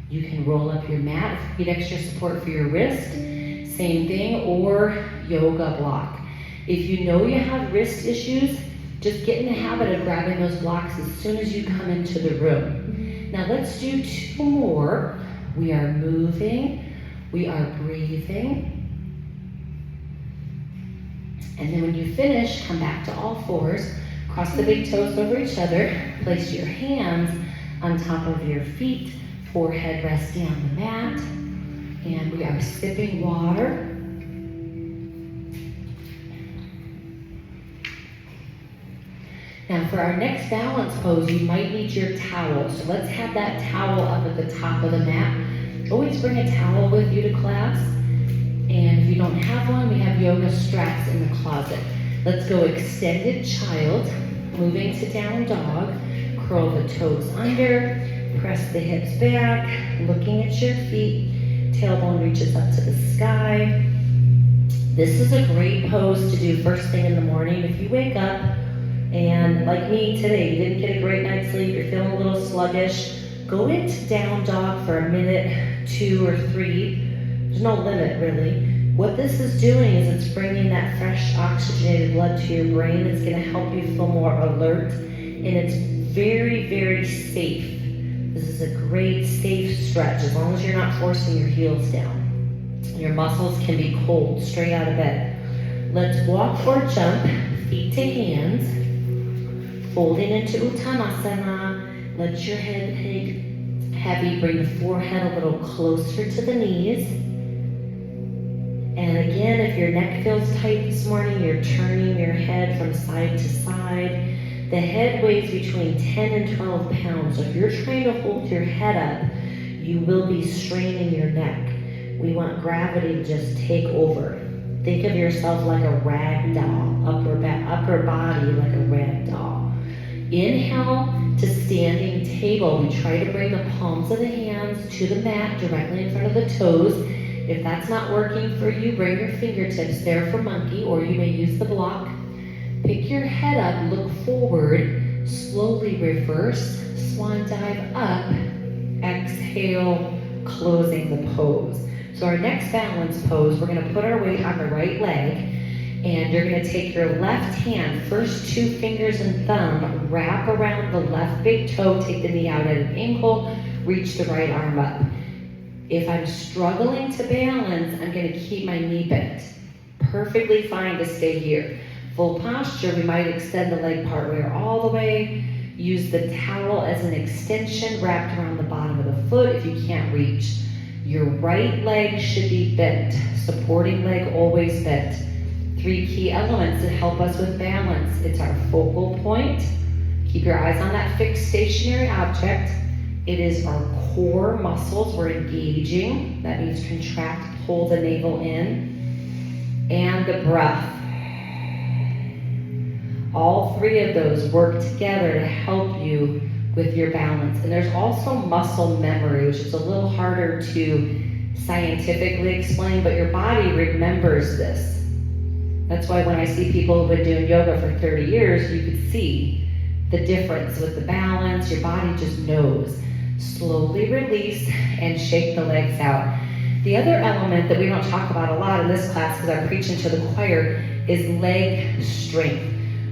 you can roll up your mat. If you need extra support for your wrist, same thing, or yoga block. If you know you have wrist issues, just get in the habit of grabbing those blocks as soon as you come into the room. Now let's do 2 more. We are moving, we are breathing. And then when you finish, come back to all fours. Cross the big toes over each other. Place your hands on top of your feet. Forehead resting on the mat. And we are sipping water. Now for our next balance pose, you might need your towel. So let's have that towel up at the top of the mat. Always bring a towel with you to class. And if you don't have one, we have yoga straps in the closet. Let's go extended child, moving to down dog. Curl the toes under, press the hips back, looking at your feet. Tailbone reaches up to the sky. This is a great pose to do first thing in the morning. If you wake up and, like me today, you didn't get a great night's sleep, you're feeling a little sluggish, go into down dog for a minute, 2 or 3. There's no limit, really. What this is doing is it's bringing that fresh oxygenated blood to your brain. It's going to help you feel more alert, and it's very, very safe. This is a great, safe stretch as long as you're not forcing your heels down. Your muscles can be cold straight out of bed. Let's walk or jump, feet to hands, folding into Uttanasana. Let your head hang heavy. Bring the forehead a little closer to the knees. And again, if your neck feels tight this morning, you're turning your head from side to side. The head weighs between 10 and 12 pounds. So if you're trying to hold your head up, you will be straining your neck. We want gravity to just take over. Think of yourself like a rag doll, upper body like a rag doll. Inhale to standing table. We try to bring the palms of the hands to the mat directly in front of the toes. If that's not working for you, bring your fingertips there for monkey, or you may use the block. Pick your head up, look forward, slowly reverse, swan dive up, exhale, closing the pose. So our next balance pose, we're gonna put our weight on the right leg, and you're gonna take your left hand, first two fingers and thumb, wrap around the left big toe, take the knee out at an ankle, reach the right arm up. If I'm struggling to balance, I'm gonna keep my knee bent. Perfectly fine to stay here. Full posture, we might extend the leg partway or all the way. Use the towel as an extension wrapped around the bottom of the foot if you can't reach. Your right leg should be bent. Supporting leg always bent. 3 key elements that help us with balance. It's our focal point. Keep your eyes on that fixed stationary object. It is our core muscles we're engaging. That means contract, pull the navel in. And the breath. All 3 of those work together to help you with your balance. And there's also muscle memory, which is a little harder to scientifically explain, but your body remembers this. That's why when I see people who've been doing yoga for 30 years, you could see the difference with the balance. Your body just knows. Slowly release and shake the legs out. The other element that we don't talk about a lot in this class, because I'm preaching to the choir, is leg strength.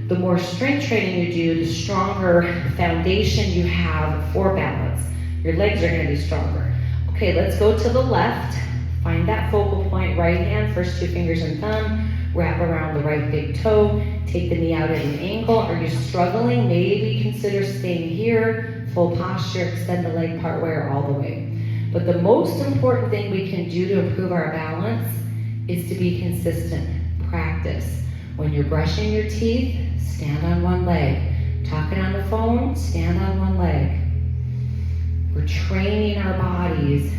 The more strength training you do, the stronger foundation you have for balance. Your legs are going to be stronger. Okay, let's go to the left. Find that focal point, right hand, first 2 fingers and thumb. Wrap around the right big toe. Take the knee out at an ankle. Are you struggling? Maybe consider staying here. Full posture, extend the leg partway or all the way. But the most important thing we can do to improve our balance is to be consistent. Practice. When you're brushing your teeth, stand on one leg. Talking on the phone, stand on one leg. We're training our bodies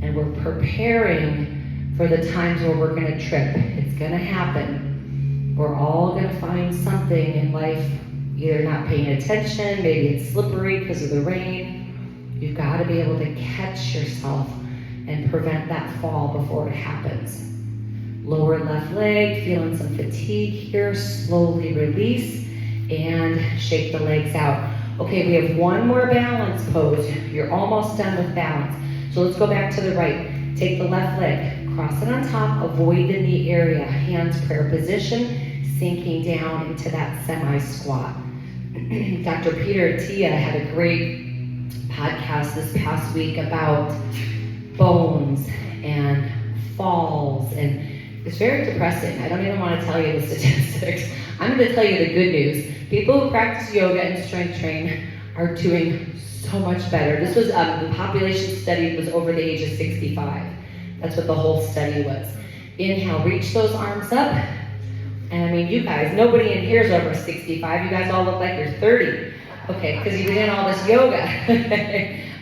and we're preparing for the times where we're gonna trip. It's gonna happen. We're all gonna find something in life, either not paying attention, maybe it's slippery because of the rain. You've gotta be able to catch yourself and prevent that fall before it happens. Lower left leg, feeling some fatigue here, slowly release and shake the legs out. Okay, we have one more balance pose. You're almost done with balance. So let's go back to the right. Take the left leg, cross it on top, avoid the knee area. Hands prayer position, sinking down into that semi-squat. Dr. Peter Attia had a great podcast this past week about bones and falls, and it's very depressing. I don't even want to tell you the statistics. I'm going to tell you the good news. People who practice yoga and strength train are doing so much better. This was, the population study was over the age of 65. That's what the whole study was. Inhale, reach those arms up. And I mean, you guys, nobody in here is over 65. You guys all look like you're 30. Okay, because you've been doing all this yoga.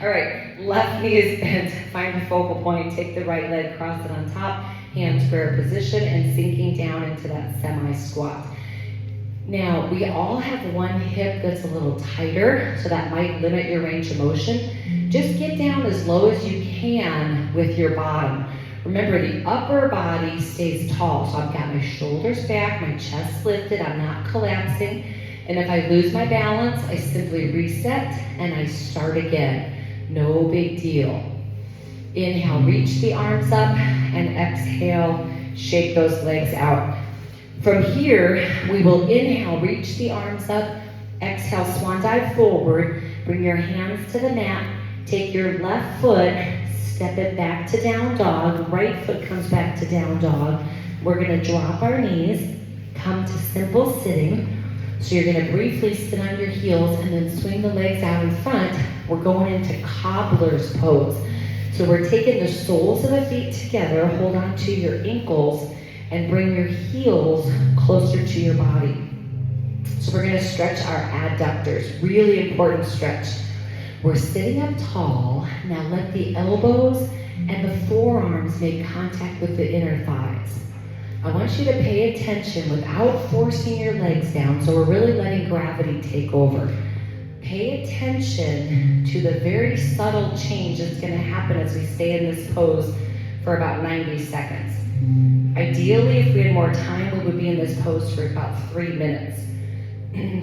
All right, left knee is bent. Find the focal point. Take the right leg, cross it on top. Hands prayer position and sinking down into that semi-squat. Now, we all have one hip that's a little tighter, so that might limit your range of motion. Just get down as low as you can with your bottom. Remember, the upper body stays tall, so I've got my shoulders back, my chest lifted, I'm not collapsing. And if I lose my balance, I simply reset and I start again. No big deal. Inhale, reach the arms up, and exhale, shake those legs out. From here, we will inhale, reach the arms up, Exhale, swan dive forward. Bring your hands to the mat. Take your left foot, step it back to down dog. Right foot comes back to down dog. We're gonna drop our knees, come to simple sitting. So you're gonna briefly sit on your heels and then swing the legs out in front. We're going into cobbler's pose. So we're taking the soles of the feet together, hold on to your ankles, and bring your heels closer to your body. So we're gonna stretch our adductors, really important stretch. We're sitting up tall. Now let the elbows and the forearms make contact with the inner thighs. I want you to pay attention without forcing your legs down, so we're really letting gravity take over. Pay attention to the very subtle change that's gonna happen as we stay in this pose for about 90 seconds. Ideally, if we had more time, we would be in this pose for about 3 minutes.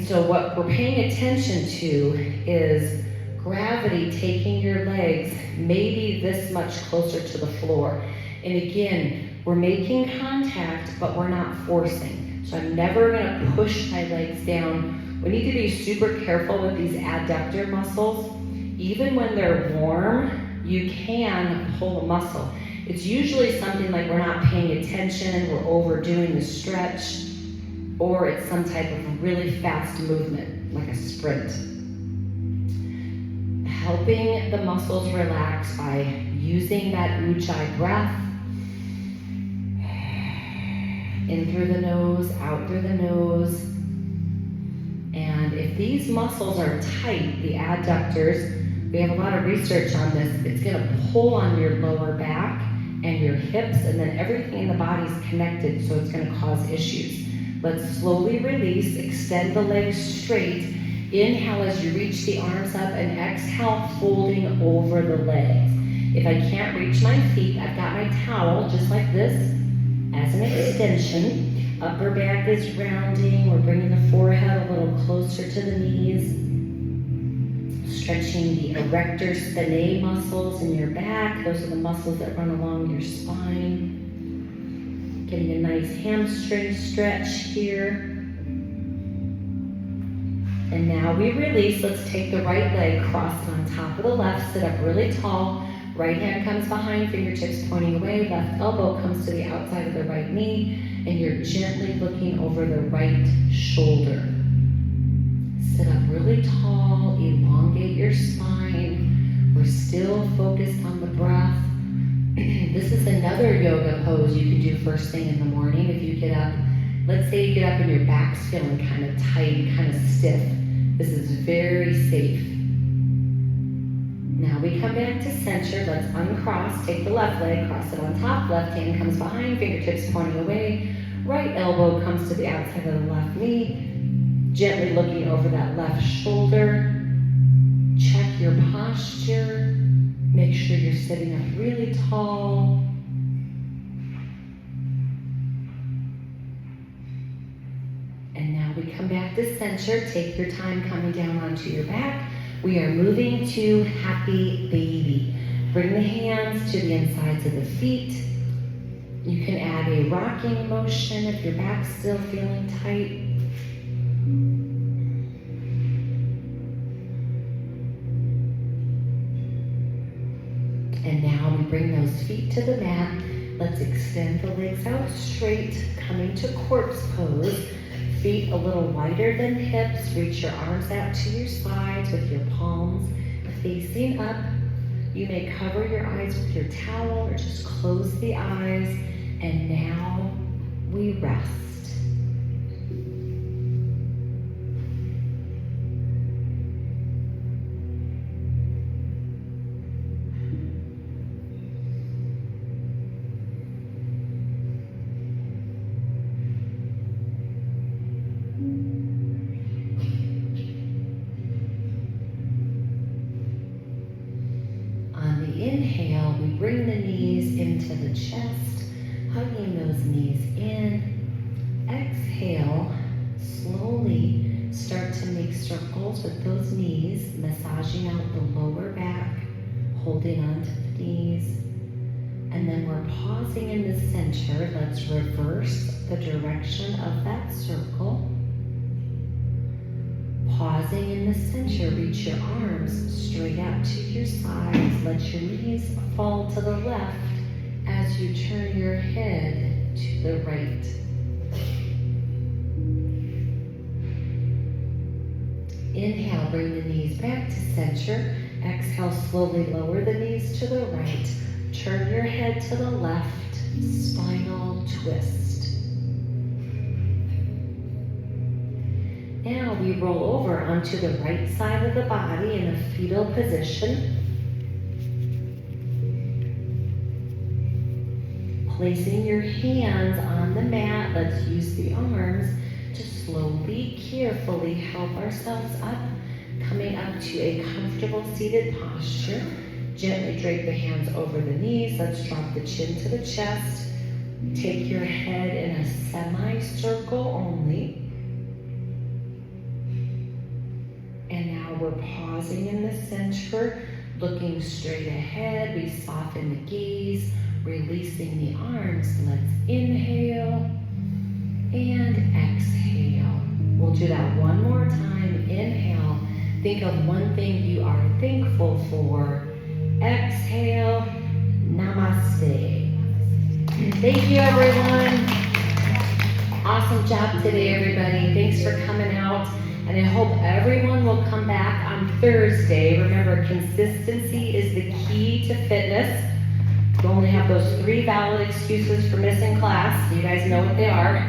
So what we're paying attention to is gravity taking your legs maybe this much closer to the floor. And again, we're making contact, but we're not forcing. So I'm never gonna push my legs down. We need to be super careful with these adductor muscles. Even when they're warm, you can pull a muscle. It's usually something like we're not paying attention, we're overdoing the stretch, or it's some type of really fast movement, like a sprint. Helping the muscles relax by using that Ujjayi breath. In through the nose, out through the nose. And if these muscles are tight, the adductors, we have a lot of research on this, it's gonna pull on your lower back and your hips, and then everything in the body is connected, so it's gonna cause issues. Let's slowly release, extend the legs straight. Inhale as you reach the arms up, and exhale, folding over the legs. If I can't reach my feet, I've got my towel just like this as an extension. Upper back is rounding. We're bringing the forehead a little closer to the knees. Stretching the erector spinae muscles in your back. Those are the muscles that run along your spine. Getting a nice hamstring stretch here. And now we release. Let's take the right leg, cross it on top of the left, sit up really tall. Right hand comes behind, fingertips pointing away. Left elbow comes to the outside of the right knee, and you're gently looking over the right shoulder. Sit up really tall, elongate your spine. We're still focused on the breath. This is another yoga pose you can do first thing in the morning. If you get up, let's say you get up and your back's feeling kind of tight, kind of stiff. This is very safe. Now we come back to center. Let's uncross, take the left leg, cross it on top. Left hand comes behind, fingertips pointing away. Right elbow comes to the outside of the left knee. Gently looking over that left shoulder. Check your posture. Make sure you're sitting up really tall. And now we come back to center. Take your time coming down onto your back. We are moving to happy baby. Bring the hands to the insides of the feet. You can add a rocking motion if your back's still feeling tight. And now we bring those feet to the mat. Let's extend the legs out straight, coming to corpse pose. Feet a little wider than hips. Reach your arms out to your sides with your palms facing up. You may cover your eyes with your towel or just close the eyes. And now we rest. Inhale, we bring the knees into the chest, hugging those knees in. Exhale, slowly start to make circles with those knees, massaging out the lower back, holding onto the knees. And then we're pausing in the center. Let's reverse the direction of that circle. Pausing in the center, reach your arms straight out to your sides. Let your knees fall to the left as you turn your head to the right. Inhale, bring the knees back to center. Exhale, slowly lower the knees to the right. Turn your head to the left, spinal twist. Now we roll over onto the right side of the body in a fetal position. Placing your hands on the mat, let's use the arms to slowly, carefully help ourselves up, coming up to a comfortable seated posture. Gently drape the hands over the knees. Let's drop the chin to the chest. Take your head in a semicircle only. And now we're pausing in the center, looking straight ahead. We soften the gaze, releasing the arms. Let's inhale and exhale. We'll do that one more time. Inhale. Think of one thing you are thankful for. Exhale. Namaste. Thank you, everyone. Awesome job today, everybody. Thanks for coming out. And I hope everyone will come back on Thursday. Remember, consistency is the key to fitness. You only have those 3 valid excuses for missing class. You guys know what they are.